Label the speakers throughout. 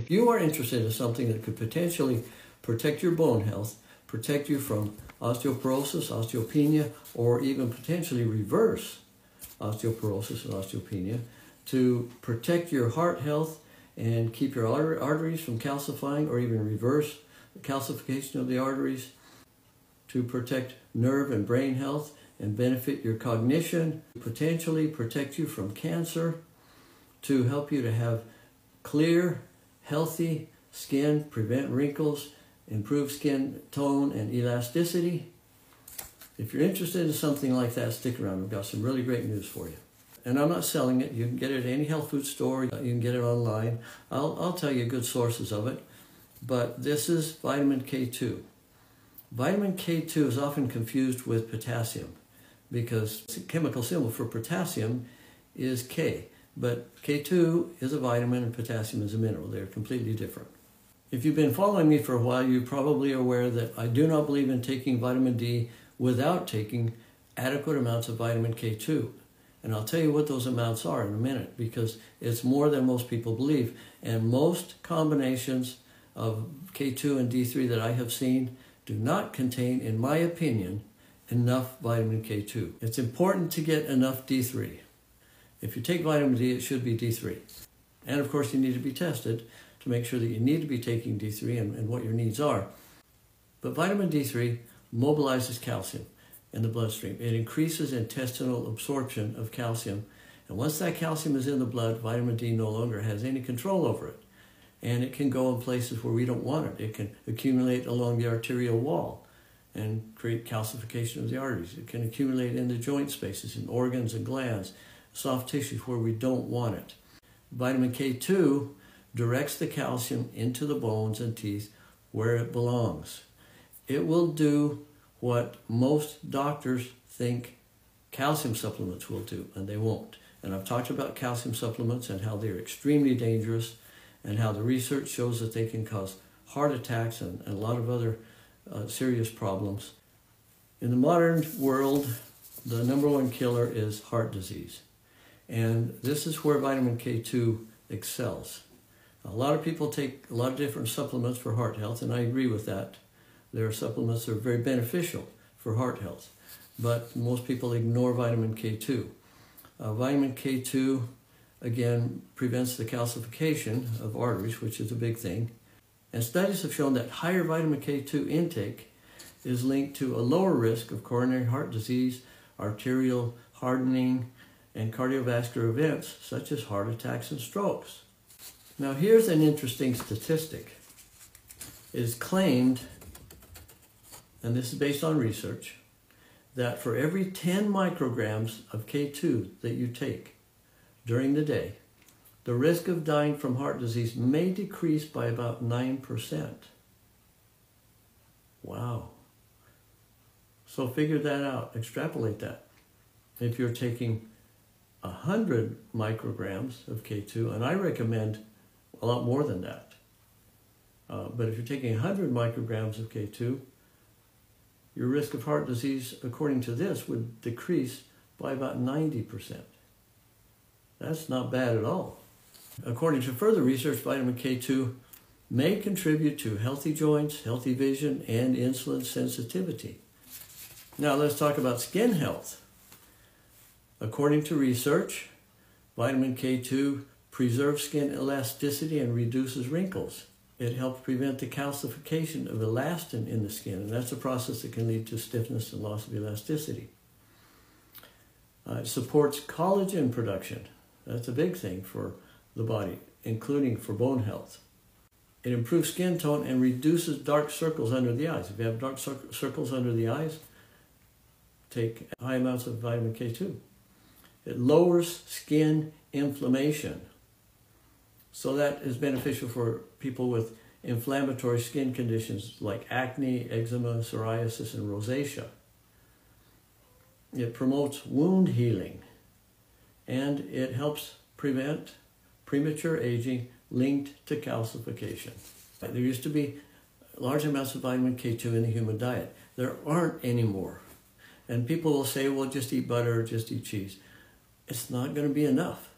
Speaker 1: If you are interested in something that could potentially protect your bone health, protect you from osteoporosis, osteopenia, or even potentially reverse osteoporosis and osteopenia, to protect your heart health and keep your arteries from calcifying or even reverse the calcification of the arteries, to protect nerve and brain health and benefit your cognition, potentially protect you from cancer, to help you to have clear, healthy skin, prevent wrinkles, improve skin tone and elasticity. If you're interested in something like that, stick around. We've got some really great news for you. And I'm not selling it. You can get it at any health food store. You can get it online. I'll tell you good sources of it. But this is vitamin K2. Vitamin K2 is often confused with potassium because the chemical symbol for potassium is K. But K2 is a vitamin and potassium is a mineral. They're completely different. If you've been following me for a while, you're probably aware that I do not believe in taking vitamin D without taking adequate amounts of vitamin K2. And I'll tell you what those amounts are in a minute, because it's more than most people believe. And most combinations of K2 and D3 that I have seen do not contain, in my opinion, enough vitamin K2. It's important to get enough D3. If you take vitamin D, it should be D3. And of course, you need to be tested to make sure that you need to be taking D3 and what your needs are. But vitamin D3 mobilizes calcium in the bloodstream. It increases intestinal absorption of calcium. And once that calcium is in the blood, vitamin D no longer has any control over it. And it can go in places where we don't want it. It can accumulate along the arterial wall and create calcification of the arteries. It can accumulate in the joint spaces, in organs and glands, soft tissues where we don't want it. Vitamin K2 directs the calcium into the bones and teeth where it belongs. It will do what most doctors think calcium supplements will do, and they won't. And I've talked about calcium supplements and how they're extremely dangerous and how the research shows that they can cause heart attacks and a lot of other serious problems. In the modern world, the number one killer is heart disease. And this is where vitamin K2 excels. A lot of people take a lot of different supplements for heart health, and I agree with that. There are supplements that are very beneficial for heart health, but most people ignore vitamin K2. Vitamin K2, again, prevents the calcification of arteries, which is a big thing. And studies have shown that higher vitamin K2 intake is linked to a lower risk of coronary heart disease, arterial hardening, and cardiovascular events such as heart attacks and strokes. Now here's an interesting statistic. It is claimed, and this is based on research, that for every 10 micrograms of K2 that you take during the day, the risk of dying from heart disease may decrease by about 9%. Wow. So figure that out, extrapolate that. If you're taking 100 micrograms of K2, and I recommend a lot more than that. But if you're taking 100 micrograms of K2, your risk of heart disease, according to this, would decrease by about 90%. That's not bad at all. According to further research, vitamin K2 may contribute to healthy joints, healthy vision, and insulin sensitivity. Now let's talk about skin health. According to research, vitamin K2 preserves skin elasticity and reduces wrinkles. It helps prevent the calcification of elastin in the skin, and that's a process that can lead to stiffness and loss of elasticity. It supports collagen production. That's a big thing for the body, including for bone health. It improves skin tone and reduces dark circles under the eyes. If you have dark circles under the eyes, take high amounts of vitamin K2. It lowers skin inflammation. So that is beneficial for people with inflammatory skin conditions like acne, eczema, psoriasis, and rosacea. It promotes wound healing, and it helps prevent premature aging linked to calcification. There used to be large amounts of vitamin K2 in the human diet. There aren't anymore. And people will say, well, just eat butter, just eat cheese. It's not going to be enough.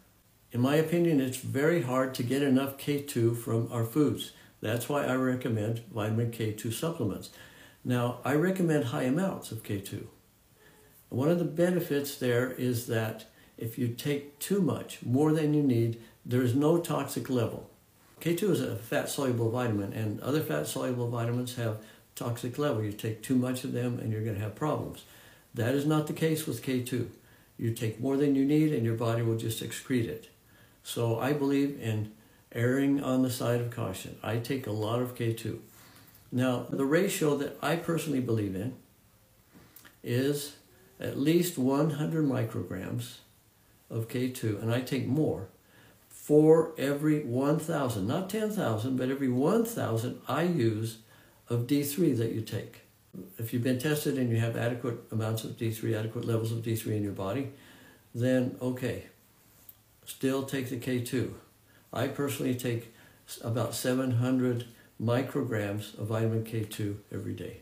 Speaker 1: In my opinion, it's very hard to get enough K2 from our foods. That's why I recommend vitamin K2 supplements. Now, I recommend high amounts of K2. One of the benefits there is that if you take too much, more than you need, there's no toxic level. K2 is a fat-soluble vitamin, and other fat-soluble vitamins have toxic level. You take too much of them and you're going to have problems. That is not the case with K2. You take more than you need and your body will just excrete it. So I believe in erring on the side of caution. I take a lot of K2. Now, the ratio that I personally believe in is at least 100 micrograms of K2, and I take more, for every 1,000, not 10,000, but every 1,000 IUs of D3 that you take. If you've been tested and you have adequate amounts of D3, adequate levels of D3 in your body, then okay, still take the K2. I personally take about 700 micrograms of vitamin K2 every day.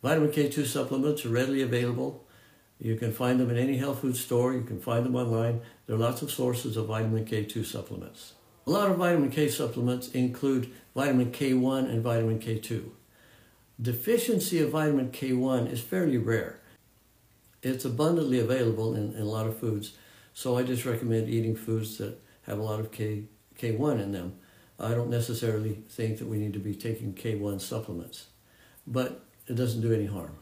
Speaker 1: Vitamin K2 supplements are readily available. You can find them in any health food store. You can find them online. There are lots of sources of vitamin K2 supplements. A lot of vitamin K supplements include vitamin K1 and vitamin K2. Deficiency of vitamin K1 is fairly rare. It's abundantly available in a lot of foods, so I just recommend eating foods that have a lot of K1 in them. I don't necessarily think that we need to be taking K1 supplements, but it doesn't do any harm.